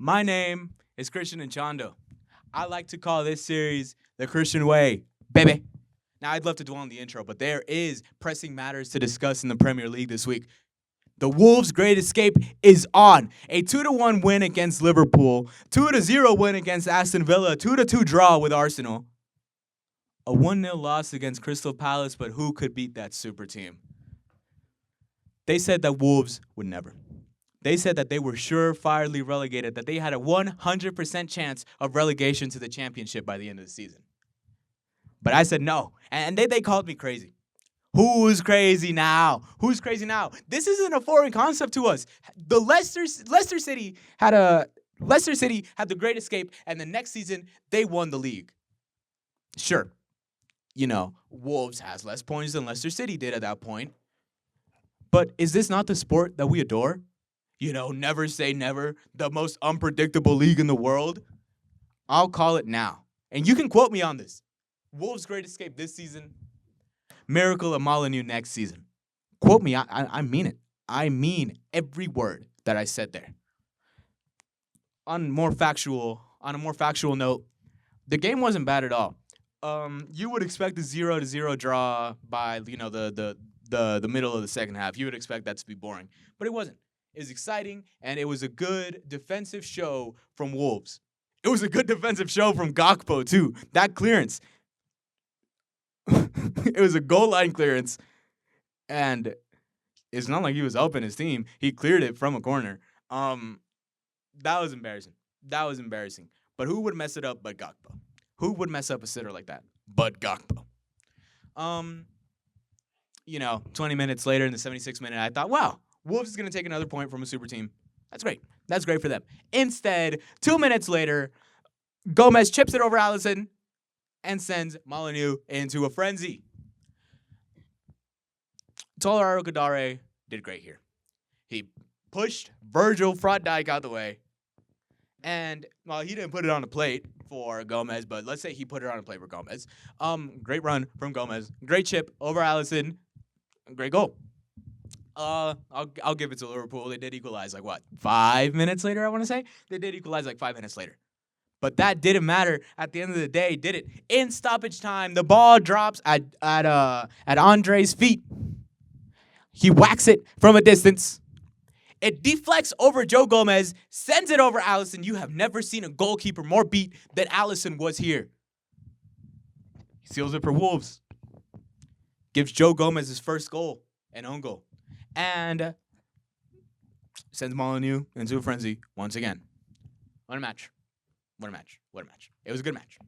My name is Christian Anchondo. I like to call this series the Cristian Way, baby. Now, I'd love to dwell on the intro, but there is pressing matters to discuss in the Premier League this week. The Wolves' great escape is on. A 2-1 win against Liverpool, 2-0 win against Aston Villa, 2-2 draw with Arsenal. A 1-0 loss against Crystal Palace, but who could beat that super team? They said that Wolves would never. They said that they were surefirely relegated, that they had a 100% chance of relegation to the championship by the end of the season. But I said no, and they called me crazy. Who's crazy now? Who's crazy now? This isn't a foreign concept to us. The Leicester City had the great escape, and the next season they won the league. Sure, Wolves has less points than Leicester City did at that point. But is this not the sport that we adore? Never say never, the most unpredictable league in the world. I'll call it now. And you can quote me on this. Wolves' great escape this season. Miracle of Molyneux next season. Quote me. I mean it. I mean every word that I said there. On a more factual note, the game wasn't bad at all. You would expect a 0-0 draw by the middle of the second half. You would expect that to be boring, but it wasn't. It was exciting, and it was a good defensive show from Wolves. It was a good defensive show from Gakpo too. That clearance. It was a goal line clearance, and it's not like he was helping his team. He cleared it from a corner. That was embarrassing. But who would mess it up but Gakpo? Who would mess up a sitter like that but Gakpo? 20 minutes later in the 76th minute, I thought, wow, Wolves is going to take another point from a super team. That's great. That's great for them. Instead, 2 minutes later, Gomez chips it over Alisson and sends Molyneux into a frenzy. Toler Arukadare did great here. He pushed Virgil van Dijk out the way. And, he didn't put it on a plate for Gomez, but let's say he put it on a plate for Gomez. Great run from Gomez. Great chip over Alisson. Great goal. I'll give it to Liverpool. They did equalize 5 minutes later, I want to say? They did equalize 5 minutes later. But that didn't matter at the end of the day, did it? In stoppage time, the ball drops at Andre's feet. He whacks it from a distance. It deflects over Joe Gomez, sends it over Alisson. You have never seen a goalkeeper more beat than Alisson was here. He seals it for Wolves. Gives Joe Gomez his first goal, an own goal. And sends Molyneux into a frenzy once again. What a match. It was a good match.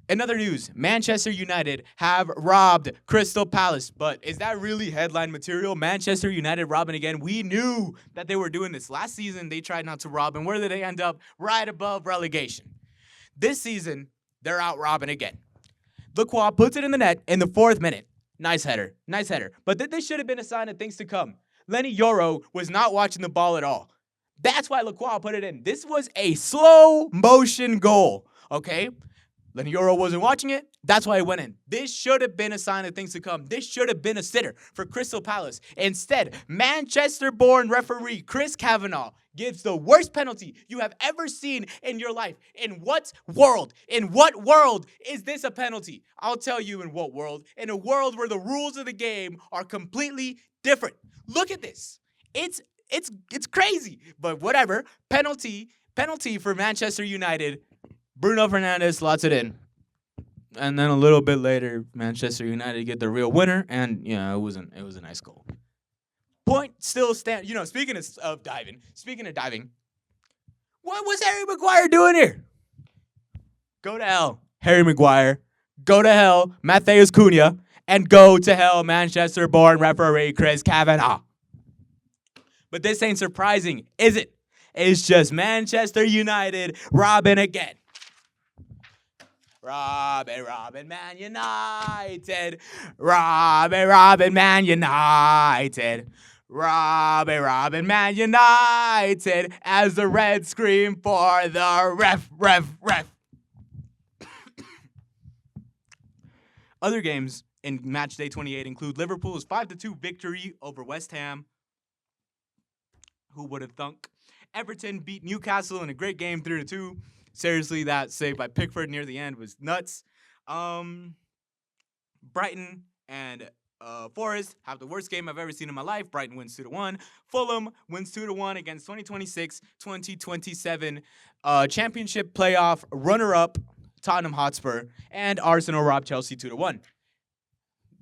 In other news, Manchester United have robbed Crystal Palace. But is that really headline material? Manchester United robbing again. We knew that they were doing this. Last season, they tried not to rob. And where did they end up? Right above relegation. This season, they're out robbing again. Lacroix puts it in the net in the 4th minute. Nice header. But this should have been a sign of things to come. Lenny Yoro was not watching the ball at all. That's why Lacroix put it in. This was a slow motion goal, okay? Lenny Yoro wasn't watching it. That's why it went in. This should have been a sign of things to come. This should have been a sitter for Crystal Palace. Instead, Manchester-born referee Chris Kavanagh gives the worst penalty you have ever seen in your life. In what world? Is this a penalty? I'll tell you in what world. In a world where the rules of the game are completely different. Look at this. It's crazy. But whatever. Penalty for Manchester United. Bruno Fernandes slots it in. And then a little bit later, Manchester United get the real winner, and it was a nice goal. Point still stand. Speaking of diving, what was Harry Maguire doing here? Go to hell, Harry Maguire. Go to hell, Matheus Cunha, and go to hell, Manchester-born referee Chris Kavanagh. But this ain't surprising, is it? It's just Manchester United robbing again. Robbing Man United. Robbing Man United. Robbing Man United as the Reds scream for the ref. Other games in match day 28 include Liverpool's 5-2 victory over West Ham. Who would have thunk? Everton beat Newcastle in a great game, 3-2. Seriously, that save by Pickford near the end was nuts. Brighton and Forest have the worst game I've ever seen in my life. Brighton wins 2-1. Fulham wins 2-1 against 2026-2027 championship playoff runner-up Tottenham Hotspur, and Arsenal robbed Chelsea 2-1.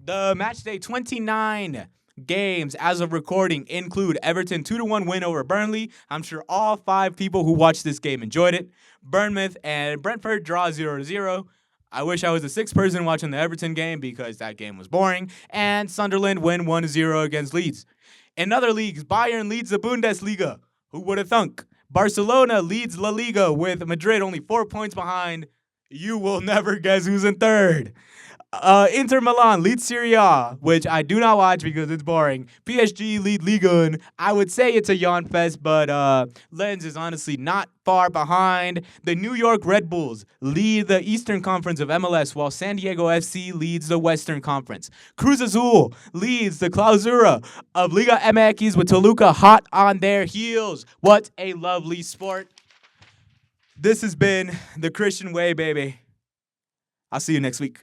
The matchday 29 games as of recording include Everton 2-1 win over Burnley. I'm sure all 5 people who watched this game enjoyed it. Bournemouth and Brentford draw 0-0. I wish I was the 6th person watching the Everton game because that game was boring. And Sunderland win 1-0 against Leeds. In other leagues, Bayern leads the Bundesliga. Who would have thunk? Barcelona leads La Liga with Madrid only 4 points behind. You will never guess who's in 3rd. Inter Milan leads Serie A, which I do not watch because it's boring. PSG lead Ligue 1. I would say it's a yawn fest, but Lens is honestly not far behind. The New York Red Bulls lead the Eastern Conference of MLS, while San Diego FC leads the Western Conference. Cruz Azul leads the Clausura of Liga MX with Toluca hot on their heels. What a lovely sport. This has been the Cristian Way, baby. I'll see you next week.